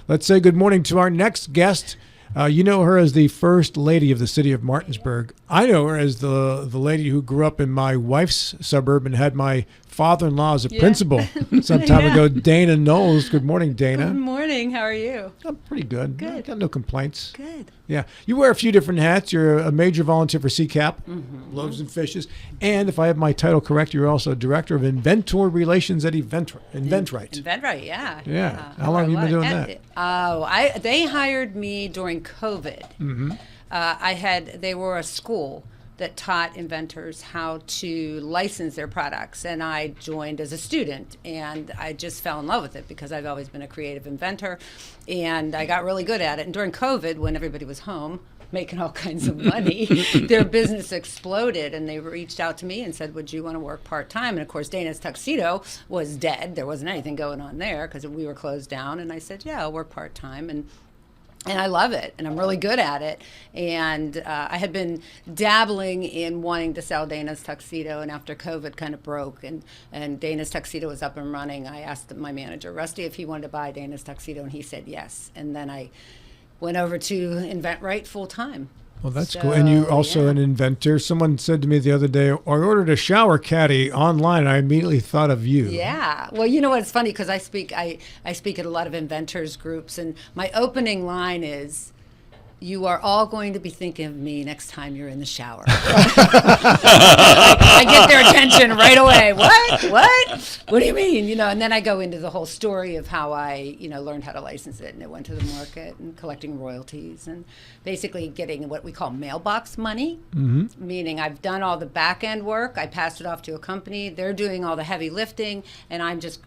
Let's say good morning to our next guest. You know her as the first lady of the city of Martinsburg. I know her as the lady who grew up in my wife's suburb and had my father-in-law as a principal some time ago, Dana Knowles. Good morning, Dana. Good morning. How are you? I'm pretty good. Good. I got no complaints. Good. Yeah. You wear a few different hats. You're a major volunteer for CCAP, Loaves and Fishes. And if I have my title correct, you're also director of Inventor Relations at InventRight. InventRight, yeah. Yeah. How long have you been doing that? They hired me during COVID. They were a school that taught inventors how to license their products, and I joined as a student, and I just fell in love with it because I've always been a creative inventor, and I got really good at it. And during COVID, when everybody was home making all kinds of money, their business exploded, and they reached out to me and said, would you want to work part-time? And of course, Dana's Tuxedo was dead. There wasn't anything going on there because we were closed down, and I said, yeah, I'll work part-time. And I love it, and I'm really good at it. And I had been dabbling in wanting to sell Dana's Tuxedo, and after COVID kind of broke, and Dana's Tuxedo was up and running, I asked my manager, Rusty, if he wanted to buy Dana's Tuxedo, and he said yes. And then I went over to InventRight full-time. Well, that's cool. And you're also an inventor. Someone said to me the other day, I ordered a shower caddy online. I immediately thought of you. Yeah. Well, you know what? It's funny because I speak at a lot of inventors groups, and my opening line is, you are all going to be thinking of me next time you're in the shower. I get their attention right away. What do you mean? And then I go into the whole story of how I, learned how to license it, and it went to the market and collecting royalties and basically getting what we call mailbox money, meaning I've done all the back end work. I passed it off to a company. They're doing all the heavy lifting, and I'm just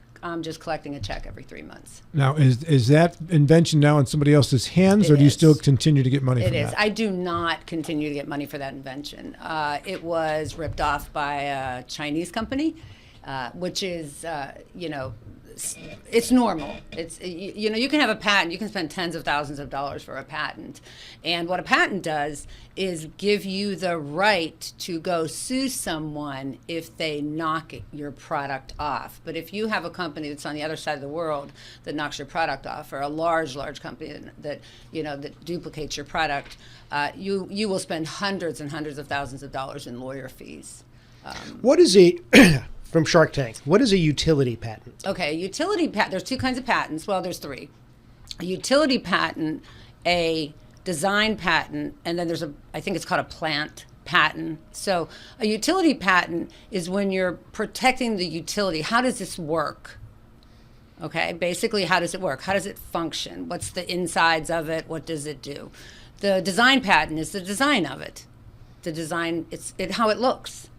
collecting a check every 3 months. Now, is that invention now in somebody else's hands, or do you still continue to get money from that? It is. I do not continue to get money for that invention. It was ripped off by a Chinese company, which is, it's normal. It's, you can have a patent. You can spend tens of thousands of dollars for a patent. And what a patent does is give you the right to go sue someone if they knock your product off. But if you have a company that's on the other side of the world that knocks your product off, or a large company that duplicates your product, you will spend hundreds and hundreds of thousands of dollars in lawyer fees. What is from Shark Tank, what is a utility patent? Okay, a utility patent, there's two kinds of patents. Well, there's three. A utility patent, a design patent, and then I think it's called a plant patent. So a utility patent is when you're protecting the utility. How does this work? Okay, basically, how does it work? How does it function? What's the insides of it? What does it do? The design patent is the design of it. The design, it's how it looks.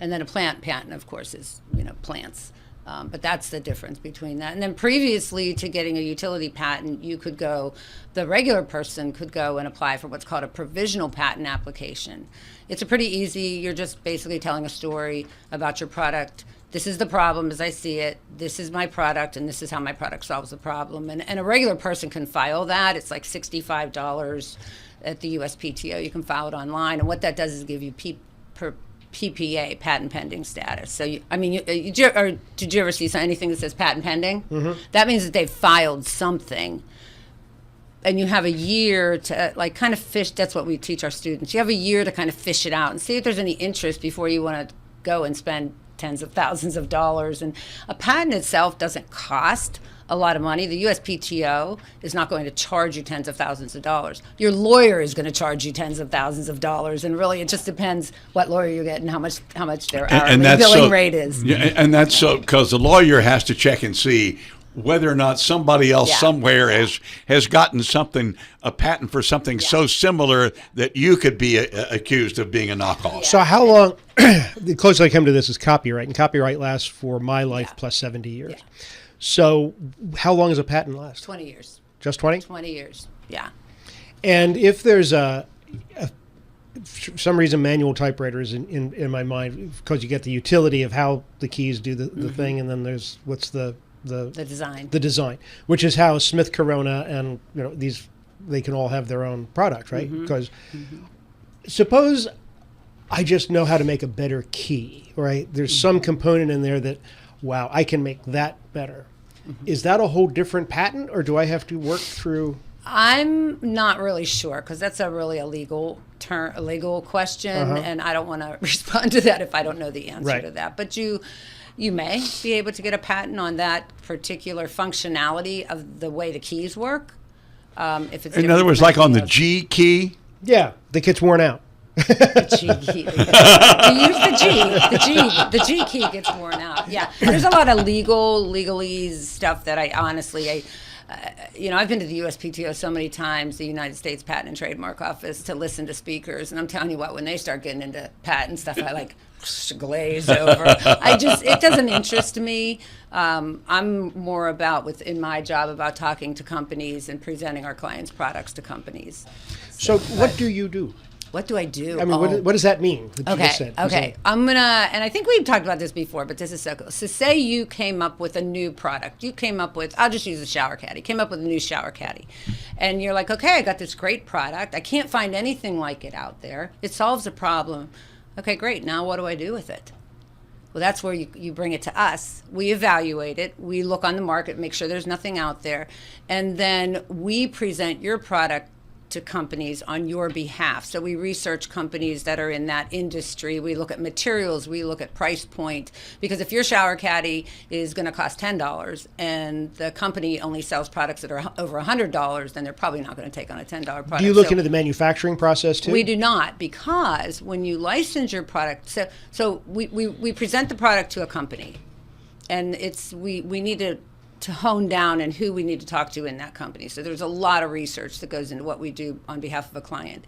And then a plant patent, of course, is, plants. But that's the difference between that. And then previously to getting a utility patent, the regular person could go and apply for what's called a provisional patent application. It's a pretty easy, you're just basically telling a story about your product. This is the problem as I see it. This is my product, and this is how my product solves the problem. And a regular person can file that. It's like $65 at the USPTO. You can file it online. And what that does is give you PPA, patent pending status. So, did you ever see anything that says patent pending? That means that they've filed something, and you have a year to kind of fish. That's what we teach our students. You have a year to kind of fish it out and see if there's any interest before you want to go and spend tens of thousands of dollars. And a patent itself doesn't cost a lot of money. The USPTO is not going to charge you tens of thousands of dollars. Your lawyer is going to charge you tens of thousands of dollars, and really it just depends what lawyer you get and how much their hourly billing rate is. Yeah, and that's so because the lawyer has to check and see whether or not somebody else somewhere has gotten a patent for something so similar that you could be accused of being a knockoff. So how long, the closest I come to this is copyright, and copyright lasts for my life plus 70 years. Yeah. So how long does a patent last? 20 years. Just 20? 20 years, yeah. And if there's for some reason manual typewriters in my mind, because you get the utility of how the keys do the thing, and then there's what's the design. The design, which is how Smith Corona and they can all have their own product, right? Because suppose I just know how to make a better key, right? There's some component in there that, wow, I can make that better. Is that a whole different patent, or do I have to work through? I'm not really sure because that's a legal term, a legal question, and I don't want to respond to that if I don't know the answer to that. But you may be able to get a patent on that particular functionality of the way the keys work. If it's In other words, like on the G key. Yeah, that gets worn out. The G key. We use the G key gets worn out. Yeah, there's a lot of legalese stuff that I honestly, I've been to the USPTO so many times, the United States Patent and Trademark Office, to listen to speakers, and I'm telling you what, when they start getting into patent stuff, I like glaze over. It doesn't interest me. I'm more about, in my job, about talking to companies and presenting our clients' products to companies. So what do you do? What do I do? I mean, what does that mean? That you just said? Okay. I'm going to, and I think we've talked about this before, but this is so cool. So say you came up with a new product. You came up with, I'll just use a shower caddy. Came up with a new shower caddy. And you're like, okay, I got this great product. I can't find anything like it out there. It solves a problem. Okay, great. Now what do I do with it? Well, that's where you bring it to us. We evaluate it. We look on the market, make sure there's nothing out there. And then we present your product to companies on your behalf. So we research companies that are in that industry. We look at materials. We look at price point. Because if your shower caddy is going to cost $10 and the company only sells products that are over $100, then they're probably not going to take on a $10 product. Do you look into the manufacturing process too? We do not, because when you license your product, so we present the product to a company, and we need to hone down and who we need to talk to in that company. So there's a lot of research that goes into what we do on behalf of a client.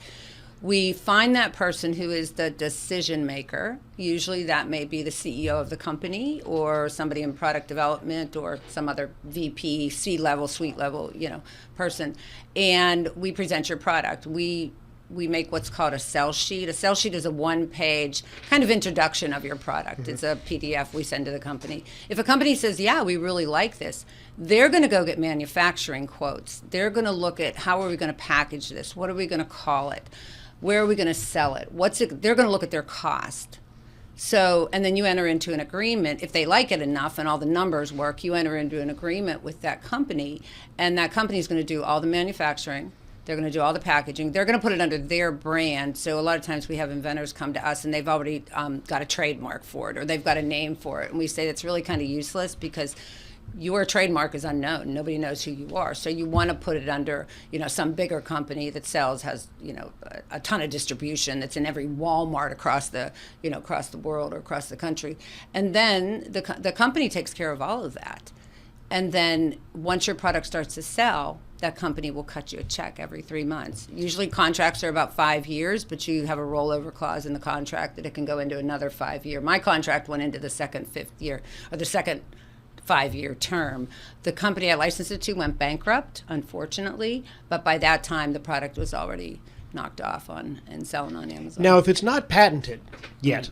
We find that person who is the decision maker. Usually that may be the CEO of the company or somebody in product development or some other VP, C-level, suite level, person. And we present your product. We make what's called a sell sheet. A sell sheet is a one-page kind of introduction of your product. It's a PDF we send to the company. If a company says, yeah, we really like this, they're going to go get manufacturing quotes. They're going to look at how are we going to package this? What are we going to call it? Where are we going to sell it? They're going to look at their cost. So, and then you enter into an agreement. If they like it enough and all the numbers work, you enter into an agreement with that company, and that company is going to do all the manufacturing. They're going to do all the packaging. They're going to put it under their brand. So a lot of times we have inventors come to us and they've already got a trademark for it, or they've got a name for it. And we say that's really kind of useless because your trademark is unknown. Nobody knows who you are. So you want to put it under, some bigger company that has, a ton of distribution that's in every Walmart across the world or across the country. And then the company takes care of all of that. And then once your product starts to sell, that company will cut you a check every 3 months. Usually contracts are about 5 years, but you have a rollover clause in the contract that it can go into another 5 year. My contract went into the second 5-year term. The company I licensed it to went bankrupt, unfortunately, but by that time the product was already knocked off and selling on Amazon. Now, if it's not patented yet,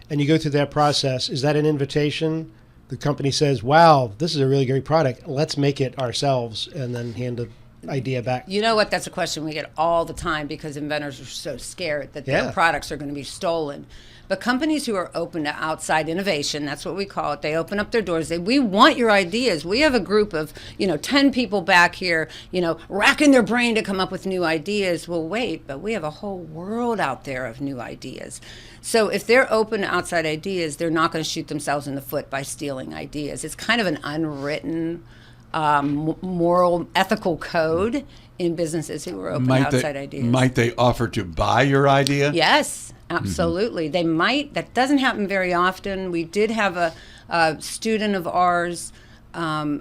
and you go through that process, is that an invitation? The company says, wow, this is a really great product. Let's make it ourselves, and then hand the idea back. You know what? That's a question we get all the time because inventors are so scared that their products are going to be stolen. But companies who are open to outside innovation, that's what we call it, they open up their doors. We want your ideas. We have a group of, 10 people back here, racking their brain to come up with new ideas. Well, wait, but we have a whole world out there of new ideas. So if they're open to outside ideas, they're not going to shoot themselves in the foot by stealing ideas. It's kind of an unwritten moral, ethical code in businesses who are open to outside ideas. Might they offer to buy your idea? Yes, absolutely. They might. That doesn't happen very often. We did have a student of ours.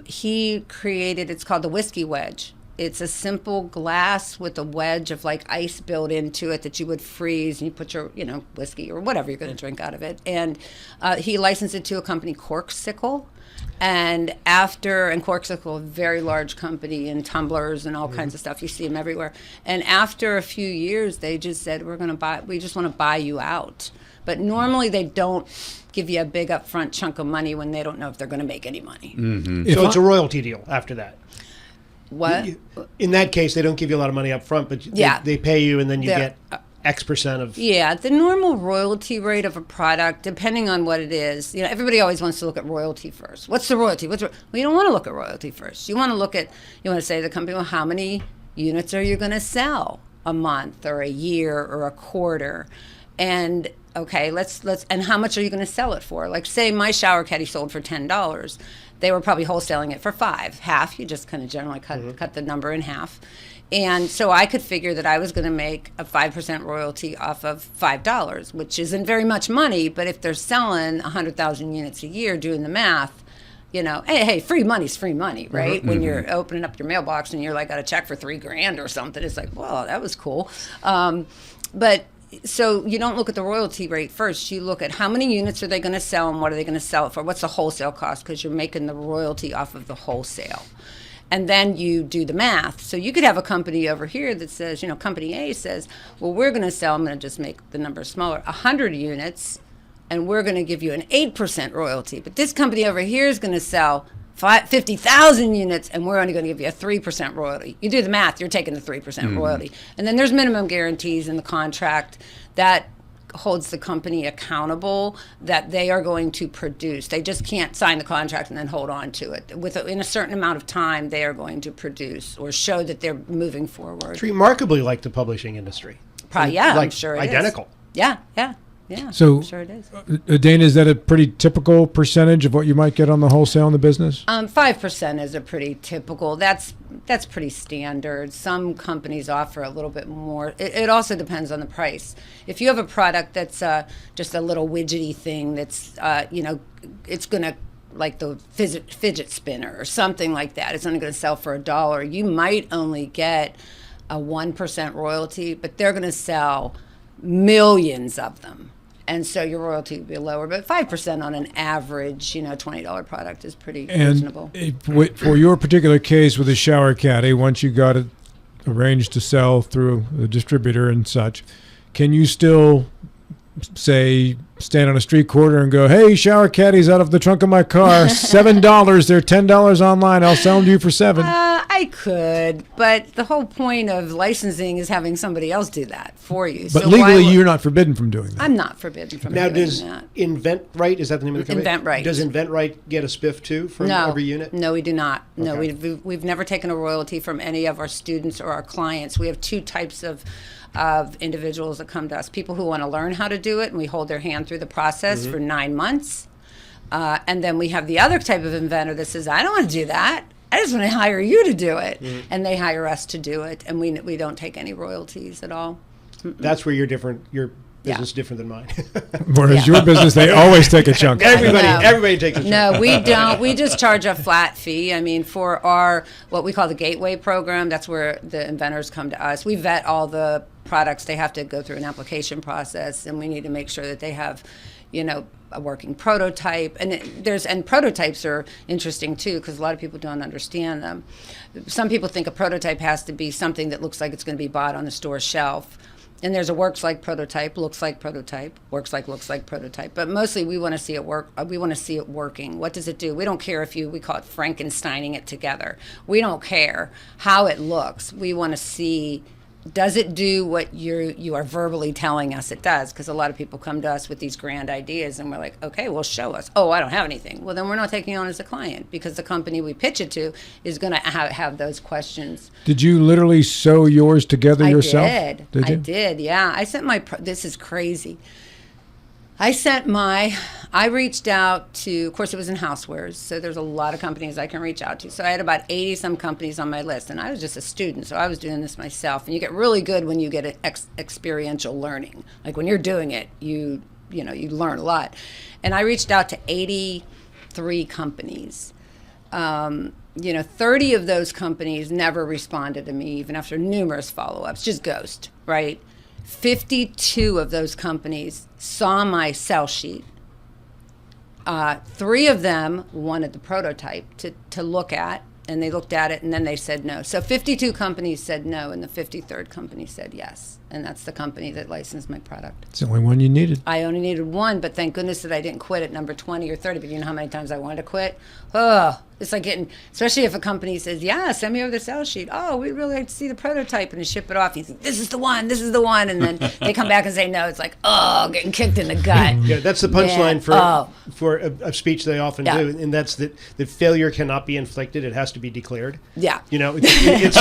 He created, it's called the whiskey wedge. It's a simple glass with a wedge of like ice built into it that you would freeze, and you put your, whiskey or whatever you're going to drink out of it. And he licensed it to a company, Corksicle. And Corksicle, a very large company in tumblers and all kinds of stuff. You see them everywhere. And after a few years, they just said, we just want to buy you out. But normally they don't give you a big upfront chunk of money when they don't know if they're going to make any money. Mm-hmm. So it's a royalty deal after that. What? In that case, they don't give you a lot of money up front, but they pay you, and then you get X percent of. Yeah, the normal royalty rate of a product, depending on what it is, everybody always wants to look at royalty first. What's the royalty? Well, you don't want to look at royalty first. You want to say to the company, well, how many units are you going to sell a month or a year or a quarter? And okay, let's and how much are you going to sell it for? Like, say my shower caddy sold for $10. They were probably wholesaling it for $5. Half, you just kind of generally cut the number in half. And so I could figure that I was going to make a 5% royalty off of $5, which isn't very much money, but if they're selling 100,000 units a year, doing the math, hey, free money's free money, right? When you're opening up your mailbox and you're like, got a check for $3,000 or something, it's like, well, that was cool. But so you don't look at the royalty rate first. You look at how many units are they going to sell and what are they going to sell it for? What's the wholesale cost? Because you're making the royalty off of the wholesale. And then you do the math. So you could have a company over here that says, company A says, well, we're going to sell, I'm going to just make the number smaller, 100 units, and we're going to give you an 8% royalty. But this company over here is going to sell 50,000 units, and we're only going to give you a 3% royalty. You do the math, you're taking the 3% royalty. And then there's minimum guarantees in the contract that holds the company accountable that they are going to produce. They just can't sign the contract and then hold on to it. In a certain amount of time, they are going to produce or show that they're moving forward. It's remarkably like the publishing industry. Probably, yeah, like I'm sure it identical. is. Yeah. So, I'm sure it is. Dana, is that a pretty typical percentage of what you might get on the wholesale in the business? 5% is a pretty typical. That's pretty standard. Some companies offer a little bit more. It also depends on the price. If you have a product that's just a little widgety thing that's, it's going to, like the fidget spinner or something like that, it's only going to sell for $1. You might only get a 1% royalty, but they're going to sell millions of them. And so your royalty would be lower, but 5% on an average, $20 product is pretty reasonable. For your particular case with the shower caddy, once you got it arranged to sell through the distributor and such, can you still stand on a street corner and go, hey, shower caddy's out of the trunk of my car, $7, they're $10 online, I'll sell them to you for $7. I could, but the whole point of licensing is having somebody else do that for you. But so legally, you're not forbidden from doing that. I'm not forbidden from doing that. Now, does InventRight, is that the name of the company? InventRight. Does InventRight get a spiff too from every unit? No, we do not. No, Okay. we've never taken a royalty from any of our students or our clients. We have two types of individuals that come to us. People who want to learn how to do it, and we hold their hand through the process for 9 months. And then we have the other type of inventor that says, I don't want to do that. I just want to hire you to do it. And they hire us to do it, and we don't take any royalties at all. That's where you're different. Your business is different than mine. Whereas your business, they always take a chunk. Everybody takes a chunk. No, we don't. We just charge a flat fee. I mean, for our, what we call the Gateway program, that's where the inventors come to us. We vet all the products. They have to go through an application process, and we need to make sure that they have, a working prototype. And prototypes are interesting too, because a lot of people don't understand them. Some people think a prototype has to be something that looks like it's going to be bought on the store shelf. And there's a works like prototype, looks like prototype, works like looks like prototype. But mostly we want to see it work. We want to see it working. What does it do? We don't care if we call it Frankensteining it together. We don't care how it looks. We want to see, does it do what you are verbally telling us it does? Because a lot of people come to us with these grand ideas and we're like, okay, well, show us. Oh, I don't have anything. Well, then we're not taking on as a client, because the company we pitch it to is going to have those questions. Did you literally sew yours together yourself? I did, yeah. I sent this is crazy. I reached out to, of course, it was in housewares, so there's a lot of companies I can reach out to. So I had about 80-some companies on my list, and I was just a student, so I was doing this myself. And you get really good when you get experiential learning. Like when you're doing it, you learn a lot. And I reached out to 83 companies. 30 of those companies never responded to me, even after numerous follow-ups, just ghost, right? 52 of those companies saw my sell sheet. 3 of them wanted the prototype to look at, and they looked at it, and then they said no. So 52 companies said no, and the 53rd company said yes. And that's the company that licensed my product. It's the only one you needed. I only needed one, but thank goodness that I didn't quit at number 20 or 30. But you know how many times I wanted to quit? Oh, It's like getting, especially if a company says, yeah, send me over the sales sheet. Oh, we'd really like to see the prototype, and ship it off. You think, this is the one. And then they come back and say no. It's like, oh, getting kicked in the gut. Yeah, that's the punchline for a speech they often Yeah. do, and that's that failure cannot be inflicted; it has to be declared. Yeah. You know, Yeah.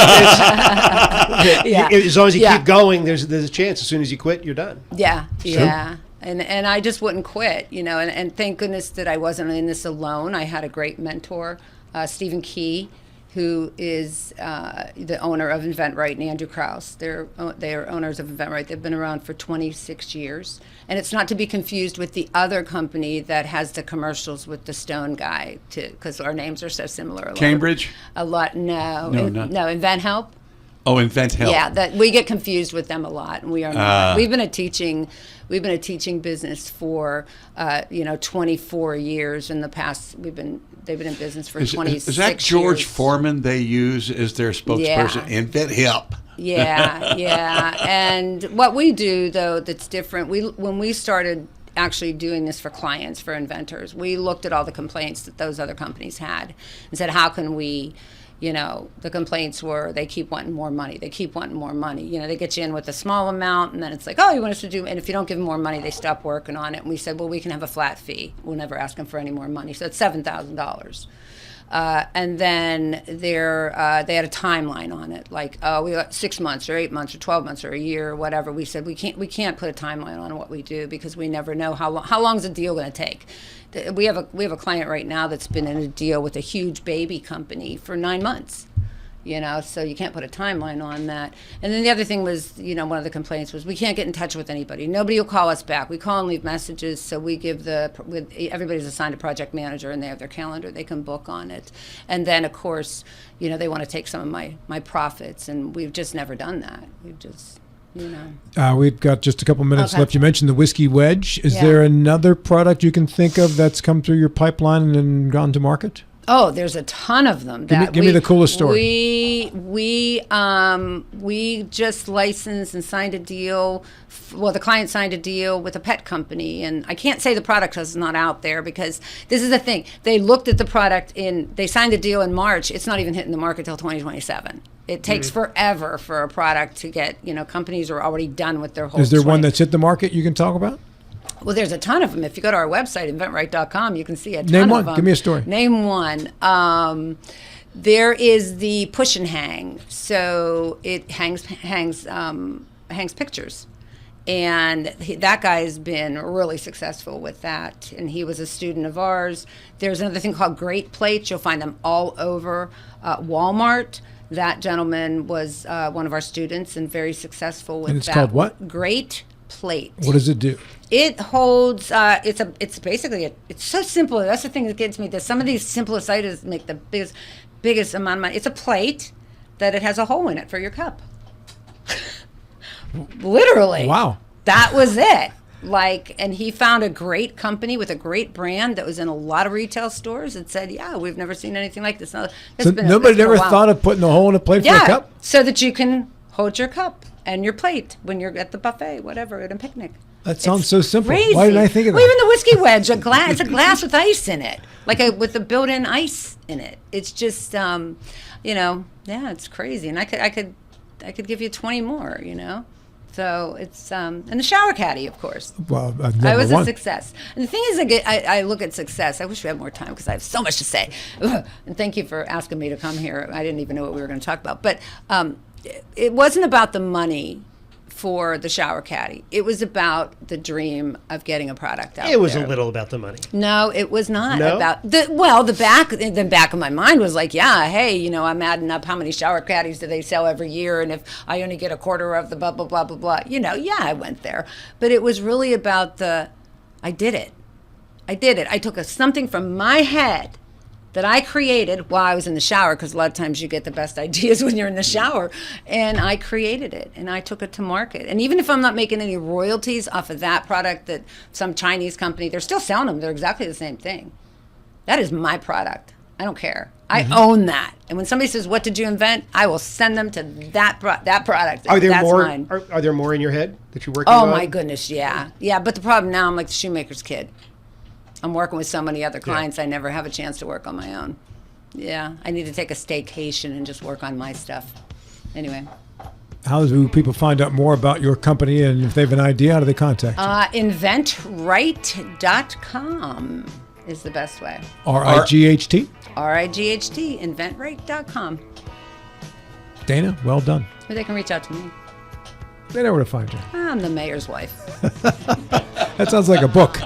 as long as you Yeah. keep going, there's a chance. As soon as you quit, you're done. Yeah, yeah. And I just wouldn't quit, you know, and thank goodness that I wasn't in this alone. I had a great mentor, Stephen Key, who is the owner of InventRight, and Andrew Krause. They are owners of InventRight. They've been around for 26 years. And it's not to be confused with the other company that has the commercials with the stone guy, because our names are so similar. Cambridge? No, InventHelp. Oh, InventHelp. Yeah, that we get confused with them a lot, and we are not. We've been a teaching business for 24 years. In the past, they've been in business for 26 years. Is that George Foreman they use as their spokesperson? Yeah. InventHelp. Yeah. And what we do though that's different. When we started actually doing this for clients, for inventors, we looked at all the complaints that those other companies had and said, how can we? The complaints were they keep wanting more money. They keep wanting more money. They get you in with a small amount, and then it's like, oh, you want us to do, and if you don't give them more money, they stop working on it. And we said, well, we can have a flat fee. We'll never ask them for any more money. So it's $7,000. And then they had a timeline on it, like, oh, we got 6 months or 8 months or 12 months or a year or whatever. We said we can't put a timeline on what we do because we never know how long is a deal going to take. We have a client right now that's been in a deal with a huge baby company for 9 months. So you can't put a timeline on that. And then the other thing was, one of the complaints was we can't get in touch with anybody. Nobody will call us back. We call and leave messages, so we give everybody's assigned a project manager, and they have their calendar. They can book on it. And then, of course, they want to take some of my profits, and we've just never done that. We've just... We've got just a couple minutes Okay. left. You mentioned the whiskey wedge. Is Yeah. there another product you can think of that's come through your pipeline and gone to market? Oh, there's a ton of them. Give me the coolest story. We just licensed and signed a deal. The client signed a deal with a pet company, and I can't say the product is not out there because this is the thing. They looked at the product they signed a deal in March. It's not even hitting the market till 2027. It takes forever for a product to get. Companies are already done with their whole. Is there one swing. that's hit the market you can talk about? Well, there's a ton of them. If you go to our website, InventRight.com, you can see a ton Name of one. them. Give me a story. Name one. There is the push and hang. So it hangs pictures. And that guy has been really successful with that. And he was a student of ours. There's another thing called Great Plates. You'll find them all over Walmart. That gentleman was one of our students and very successful with that. And it's called what? Great Plate. What does it do? It holds. It's basically it's so simple. That's the thing that gets me. That some of these simplest items make the biggest amount of money. It's a plate that it has a hole in it for your cup. Literally. Wow. That was it. And he found a great company with a great brand that was in a lot of retail stores and said, yeah, we've never seen anything like this. So nobody ever thought of putting a hole in a plate for a cup? So that you can hold your cup and your plate when you're at the buffet, whatever, at a picnic. That sounds so simple. Crazy. Why didn't I think of that? Well, even the whiskey wedge, it's a glass with ice in it, with the built-in ice in it. It's just, it's crazy. And I could give you 20 more, So it's and the shower caddy, of course. Well, I was one. a success. And the thing is, I look at success. I wish we had more time because I have so much to say. And thank you for asking me to come here. I didn't even know what we were going to talk about. But it wasn't about the money for the shower caddy. It was about the dream of getting a product out. It was there. a little about the money. No, it was not No? about the back of my mind was like, yeah, hey, I'm adding up how many shower caddies do they sell every year, and if I only get a quarter of the blah blah blah blah blah, yeah, I went there, but it was really about I did it. I took something from my head that I created while I was in the shower, because a lot of times you get the best ideas when you're in the shower, and I created it and I took it to market. And even if I'm not making any royalties off of that product that some Chinese company, they're still selling them, they're exactly the same thing. That is my product. I don't care. I own that. And when somebody says, what did you invent? I will send them to that product. Are there That's more? mine. Are there more in your head that you're working on? Oh my goodness, yeah. But the problem now, I'm like the shoemaker's kid. I'm working with so many other clients, I never have a chance to work on my own. Yeah, I need to take a staycation and just work on my stuff. Anyway. How do people find out more about your company, and if they have an idea, how do they contact you? InventRight.com is the best way. RIGHT? RIGHT, InventRight.com. Dana, well done. Or they can reach out to me. They know where to find you. I'm the mayor's wife. That sounds like a book.